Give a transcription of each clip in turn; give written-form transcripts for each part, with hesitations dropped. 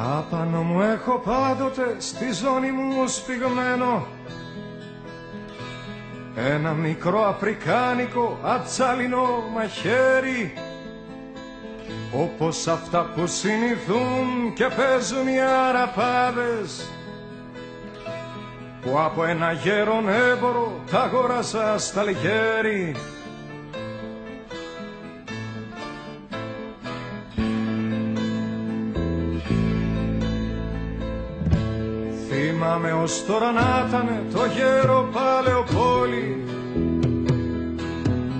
Απάνω μου έχω πάντοτε στη ζώνη μου σπιγμένο ένα μικρό αφρικάνικο ατσάλινο μαχαίρι, όπως αυτά που συνηθούν και παίζουν οι αραπάδες, που από ένα γέρον έμπορο τα αγόρασα στα Αλγέρι. Θυμάμαι ως τώρα να ήτανε το γέρο Παλαιοπόλη,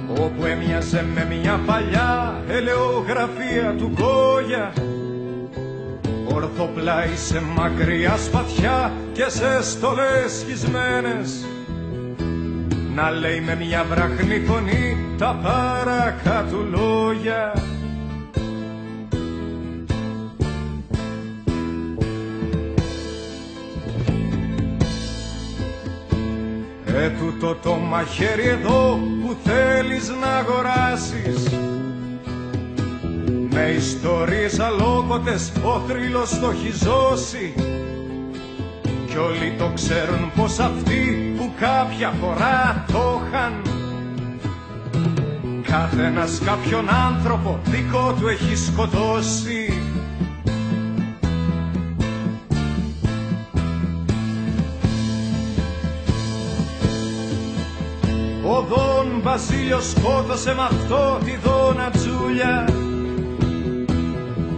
όπου έμοιαζε με μια παλιά ελαιογραφία του Γκόγια, ορθοπλάι σε μακριά σπαθιά και σε στολές σχισμένες, να λέει με μια βραχνή φωνή τα παρακάτω λόγια. Τούτο το μαχαίρι εδώ που θέλεις να αγοράσεις, με ιστορίες αλόκοτες ο θρύλος το έχει ζώσει, κι όλοι το ξέρουν πως αυτοί που κάποια φορά το είχαν, καθένας κάποιον άνθρωπο δικό του έχει σκοτώσει. Ο Δον Βασίλειος σκότωσε μ' αυτό τη Δόνα Τζούλια,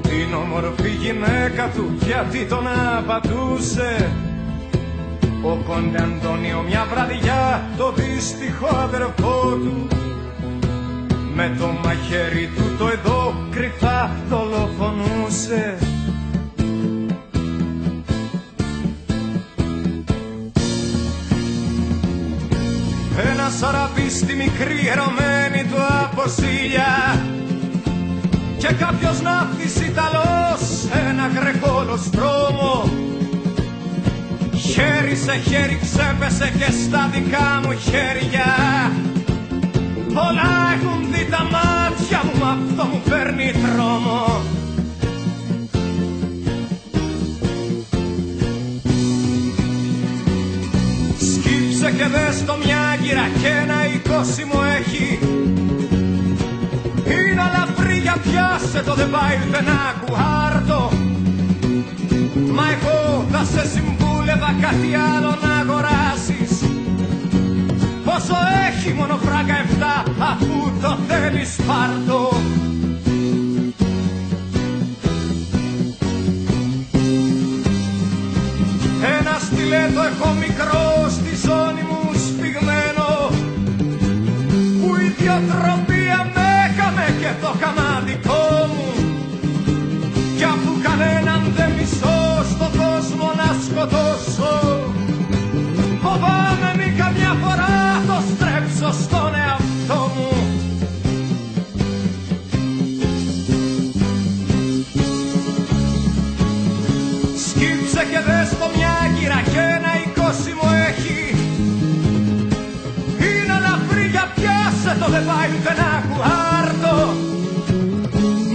την όμορφη γυναίκα του, γιατί τον απατούσε. Ο Κόντε Αντώνιο μια βραδιά το δύστιχο αδερφό του, με το μαχαίρι του το εδώ κρυφά δολοφονούσε. Ένας αραπής στη μικρή ερωμένη του αποσύλια, και κάποιος ναύτης Ιταλός ένα γρεκόλος δρόμο, χέρι σε χέρι ξέπεσε και στα δικά μου χέρια. Πολλά έχουν δει τα μάτια μου, μ' αυτό μου φέρνει τρόμο. Σκύψε και δες το μια άγκυρα κι ένα 20 μου έχει, είναι αλαφρύ για πιάσε το, δεν πάει πουθενά κουάρτο. Μα εγώ θα σε συμβούλευα κάτι άλλο να αγοράσεις, πόσο έχει μόνο φράγκα 7, αφού το θέλεις πάρτο. Ένα στιλέτο έχω μικρό στη ζώνη μου σπιγμένο, που η ιδιοτροπία με έκαμε και το καμάδικό μου, κι αφού κανέναν δεν μισώ στον κόσμο να σκοτώσω, φοβάμαι μη καμιά φορά το στρέψω στον εαυτό μου. Σκύψε και δες το μια άγκυρα κι ένα 20 μου έχει, είναι ελαφρύ για πιάσε το, δεν πάει πουθενά κουάρτο.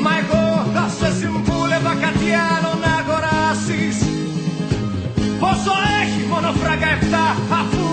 Μα εγώ θα σε συμβούλευα κάτι άλλο να αγοράσεις, πόσο έχει μόνο φράγκα 7, αφού